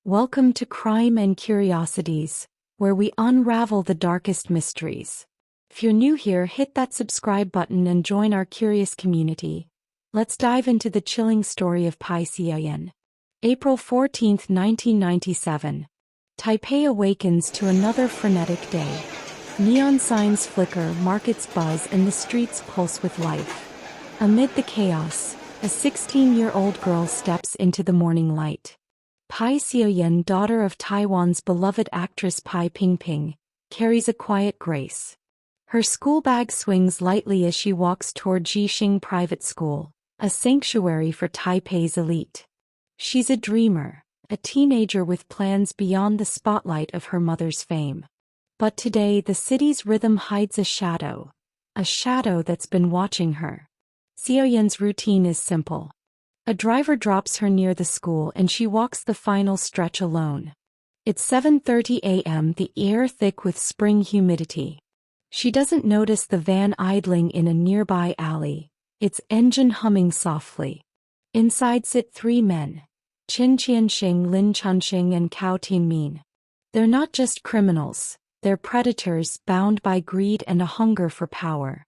Welcome to Crime and Curiosities, where we unravel the darkest mysteries. If you're new here, hit that subscribe button and join our curious community. Let's dive into the chilling story of Pai Hsiao-yen. April 14, 1997. Taipei awakens to another frenetic day. Neon signs flicker, markets buzz, and the streets pulse with life. Amid the chaos, a 16-year-old girl steps into the morning light. Pai Hsiao-yen, daughter of Taiwan's beloved actress Pai Bing-bing, carries a quiet grace. Her school bag swings lightly as she walks toward Jixing Private School, a sanctuary for Taipei's elite. She's a dreamer, a teenager with plans beyond the spotlight of her mother's fame. But today the city's rhythm hides a shadow that's been watching her. Hsiao-yen's routine is simple. A driver drops her near the school and she walks the final stretch alone. It's 7:30 a.m., the air thick with spring humidity. She doesn't notice the van idling in a nearby alley, its engine humming softly. Inside sit three men, Chen Chien-hsing, Lin Chun-sheng, and Kao Tien-meen. They're not just criminals, they're predators bound by greed and a hunger for power.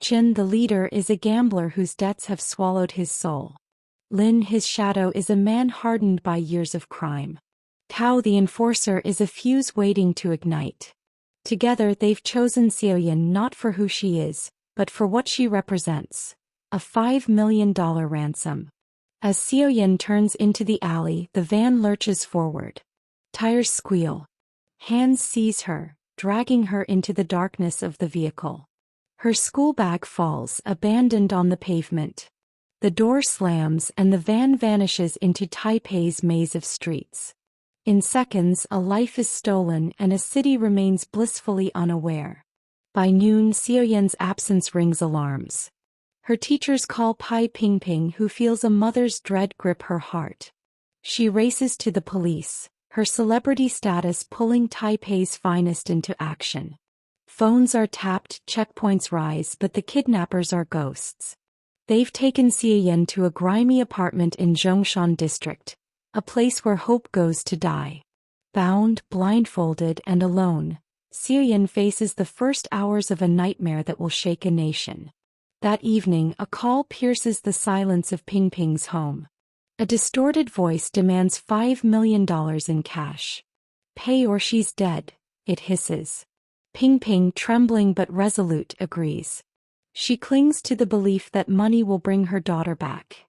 Chen, the leader, is a gambler whose debts have swallowed his soul. Lin, his shadow, is a man hardened by years of crime. Kao, the enforcer, is a fuse waiting to ignite. Together they've chosen Hsiao-yen not for who she is, but for what she represents: a $5 million ransom. As Hsiao-yen turns into the alley, the van lurches forward. Tires squeal. Hands seize her, dragging her into the darkness of the vehicle. Her school bag falls, abandoned on the pavement. The door slams and the van vanishes into Taipei's maze of streets. In seconds, a life is stolen and a city remains blissfully unaware. By noon, Hsiao-yen's absence rings alarms. Her teachers call Pai Bing-bing, who feels a mother's dread grip her heart. She races to the police, her celebrity status pulling Taipei's finest into action. Phones are tapped, checkpoints rise, but the kidnappers are ghosts. They've taken Hsiao-yen to a grimy apartment in Zhongshan district, a place where hope goes to die. Bound, blindfolded, and alone, Hsiao-yen faces the first hours of a nightmare that will shake a nation. That evening, a call pierces the silence of Bing-bing's home. A distorted voice demands $5 million in cash. "Pay or she's dead," it hisses. Bing-bing, trembling but resolute, agrees. She clings to the belief that money will bring her daughter back.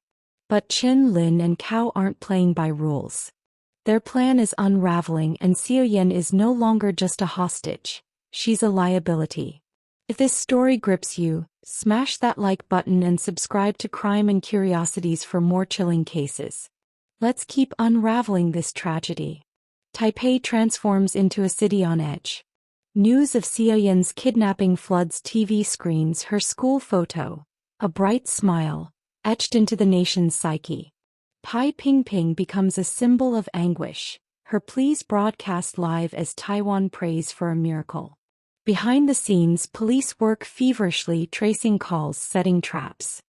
But Chen, Lin, and Kao aren't playing by rules. Their plan is unraveling, and Hsiao-yen is no longer just a hostage. She's a liability. If this story grips you, smash that like button and subscribe to Crime and Curiosities for more chilling cases. Let's keep unraveling this tragedy. Taipei transforms into a city on edge. News of Hsiao-yen's kidnapping floods TV screens, her school photo, a bright smile, etched into the nation's psyche. Pai Bing-bing becomes a symbol of anguish, her pleas broadcast live as Taiwan prays for a miracle. Behind the scenes, police work feverishly, tracing calls, setting traps.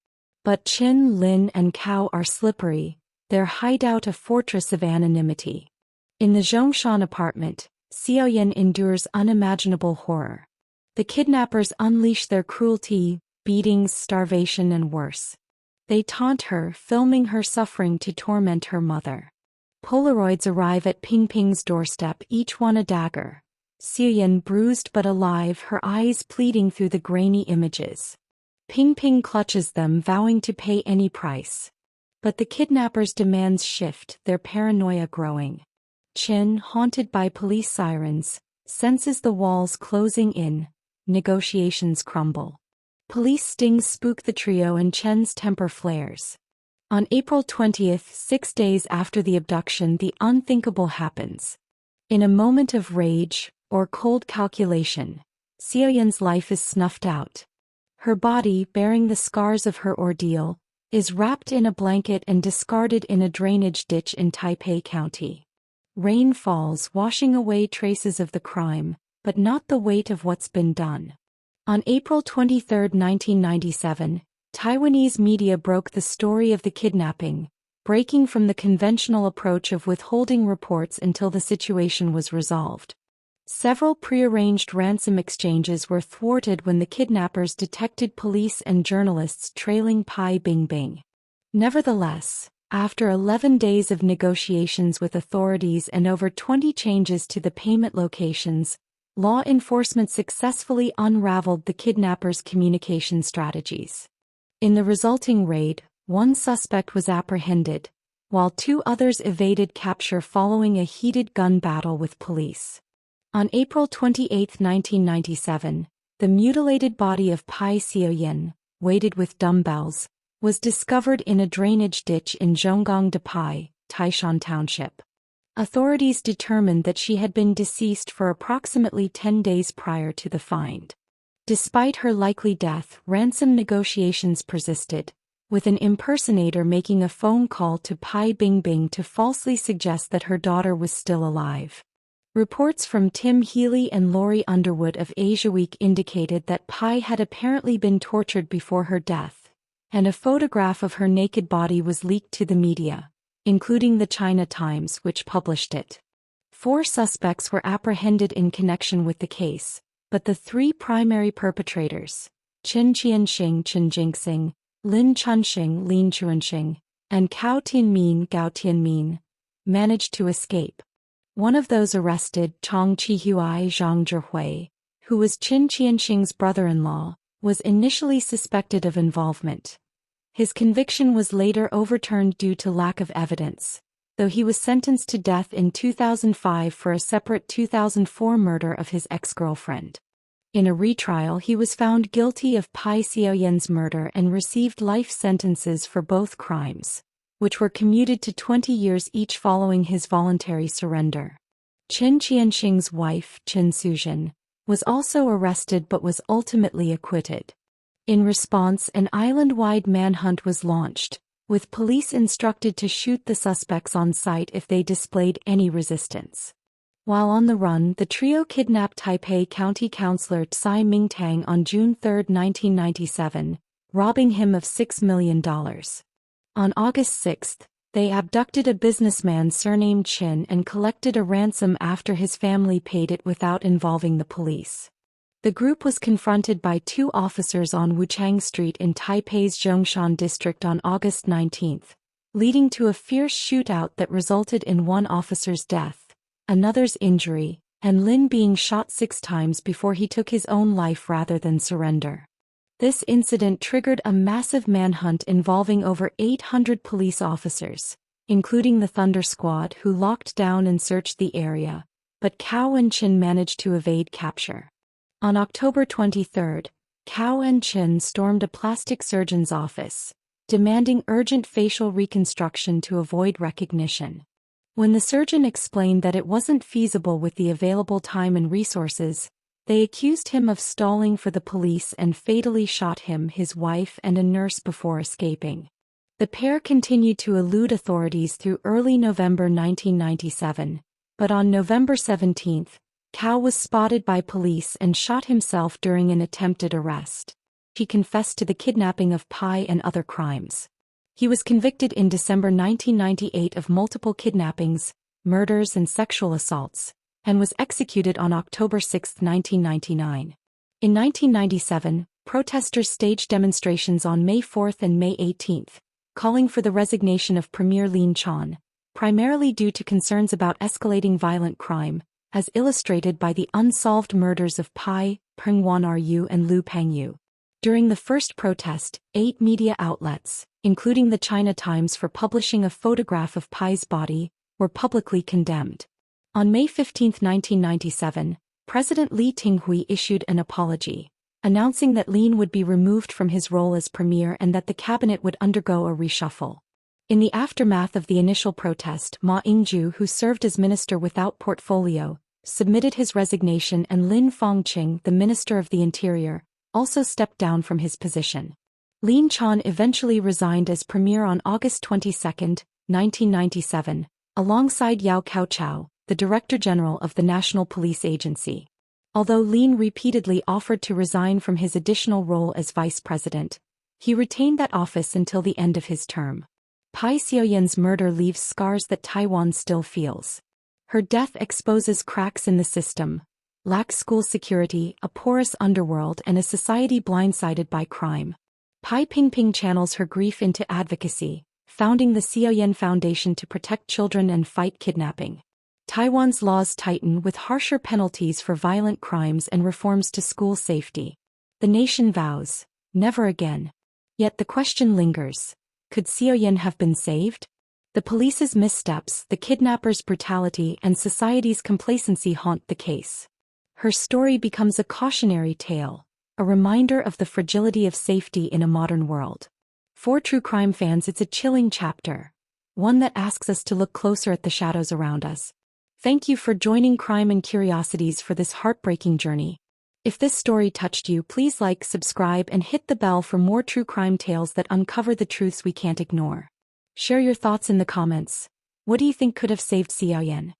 But Chen, Lin, and Kao are slippery, their hideout a fortress of anonymity. In the Zhongshan apartment, Hsiao-yen endures unimaginable horror. The kidnappers unleash their cruelty, beatings, starvation, and worse. They taunt her, filming her suffering to torment her mother. Polaroids arrive at Bing-bing's doorstep, each one a dagger. Hsiao-yen bruised but alive, her eyes pleading through the grainy images. Bing-bing clutches them, vowing to pay any price. But the kidnappers' demands shift, their paranoia growing. Chen, haunted by police sirens, senses the walls closing in. Negotiations crumble. Police stings spook the trio and Chen's temper flares. On April 20th, 6 days after the abduction, the unthinkable happens. In a moment of rage, or cold calculation, Hsiao-yen's life is snuffed out. Her body, bearing the scars of her ordeal, is wrapped in a blanket and discarded in a drainage ditch in Taipei County. Rain falls, washing away traces of the crime, but not the weight of what's been done. On April 23, 1997, Taiwanese media broke the story of the kidnapping, breaking from the conventional approach of withholding reports until the situation was resolved. Several prearranged ransom exchanges were thwarted when the kidnappers detected police and journalists trailing Pai Bing-bing. Nevertheless, after 11 days of negotiations with authorities and over 20 changes to the payment locations, law enforcement successfully unraveled the kidnappers' communication strategies. In the resulting raid, one suspect was apprehended, while 2 others evaded capture following a heated gun battle with police. On April 28, 1997, the mutilated body of Pai Hsiao-yen, weighted with dumbbells, was discovered in a drainage ditch in Zhonggang-de-Pai, Taishan Township. Authorities determined that she had been deceased for approximately 10 days prior to the find. Despite her likely death, ransom negotiations persisted, with an impersonator making a phone call to Pai Bing-bing to falsely suggest that her daughter was still alive. Reports from Tim Healy and Laurie Underwood of Asia Week indicated that Pai had apparently been tortured before her death, and a photograph of her naked body was leaked to the media, including the China Times, which published it. 4 suspects were apprehended in connection with the case, but the 3 primary perpetrators, Chen Chien-hsing Chén Jìnxīng, Lin Chun-sheng Lín Chūnshēng, and Kao Tien-meen Gāo Tiānmín, managed to escape. One of those arrested, Chong Chi-hui Zhang Zhihui, who was Chen Chien-hsing's brother-in-law, was initially suspected of involvement. His conviction was later overturned due to lack of evidence, though he was sentenced to death in 2005 for a separate 2004 murder of his ex-girlfriend. In a retrial, he was found guilty of Pai Hsiao-yen's murder and received life sentences for both crimes, which were commuted to 20 years each following his voluntary surrender. Chen Chien-hsing's wife, Chen Su-jin, was also arrested but was ultimately acquitted. In response, an island-wide manhunt was launched, with police instructed to shoot the suspects on sight if they displayed any resistance. While on the run, the trio kidnapped Taipei County Councilor Tsai Ming-tang on June 3, 1997, robbing him of $6 million. On August 6, they abducted a businessman surnamed Chin and collected a ransom after his family paid it without involving the police. The group was confronted by 2 officers on Wuchang Street in Taipei's Zhongshan district on August 19, leading to a fierce shootout that resulted in one officer's death, another's injury, and Lin being shot 6 times before he took his own life rather than surrender. This incident triggered a massive manhunt involving over 800 police officers, including the Thunder Squad, who locked down and searched the area, but Kao and Chin managed to evade capture. On October 23, Kao and Chin stormed a plastic surgeon's office, demanding urgent facial reconstruction to avoid recognition. When the surgeon explained that it wasn't feasible with the available time and resources, they accused him of stalling for the police and fatally shot him, his wife, and a nurse before escaping. The pair continued to elude authorities through early November 1997, but on November 17, Kao was spotted by police and shot himself during an attempted arrest. He confessed to the kidnapping of Pai and other crimes. He was convicted in December 1998 of multiple kidnappings, murders and sexual assaults, and was executed on October 6, 1999. In 1997, protesters staged demonstrations on May 4 and May 18, calling for the resignation of Premier Lin Chun, primarily due to concerns about escalating violent crime, as illustrated by the unsolved murders of Pai, Pengwan Ru and Lu Pengyu. During the first protest, 8 media outlets, including the China Times for publishing a photograph of Pai's body, were publicly condemned. On May 15, 1997, President Lee Teng-hui issued an apology, announcing that Lin would be removed from his role as premier and that the cabinet would undergo a reshuffle. In the aftermath of the initial protest, Ma Ying-jeou, who served as minister without portfolio, submitted his resignation, and Lin Fangqing, the Minister of the Interior, also stepped down from his position. Lin Chun eventually resigned as premier on August 22, 1997, alongside Yao Kaochao, the Director General of the National Police Agency. Although Lin repeatedly offered to resign from his additional role as vice president, he retained that office until the end of his term. Pai Hsiao-yen's murder leaves scars that Taiwan still feels. Her death exposes cracks in the system, lax school security, a porous underworld, and a society blindsided by crime. Pai Bing-bing channels her grief into advocacy, founding the Hsiao-yen Foundation to protect children and fight kidnapping. Taiwan's laws tighten with harsher penalties for violent crimes and reforms to school safety. The nation vows, never again. Yet the question lingers. Could Hsiao-yen have been saved? The police's missteps, the kidnapper's brutality, and society's complacency haunt the case. Her story becomes a cautionary tale, a reminder of the fragility of safety in a modern world. For true crime fans, it's a chilling chapter, one that asks us to look closer at the shadows around us. Thank you for joining Crime and Curiosities for this heartbreaking journey. If this story touched you, please like, subscribe, and hit the bell for more true crime tales that uncover the truths we can't ignore. Share your thoughts in the comments. What do you think could have saved Hsiao-yen?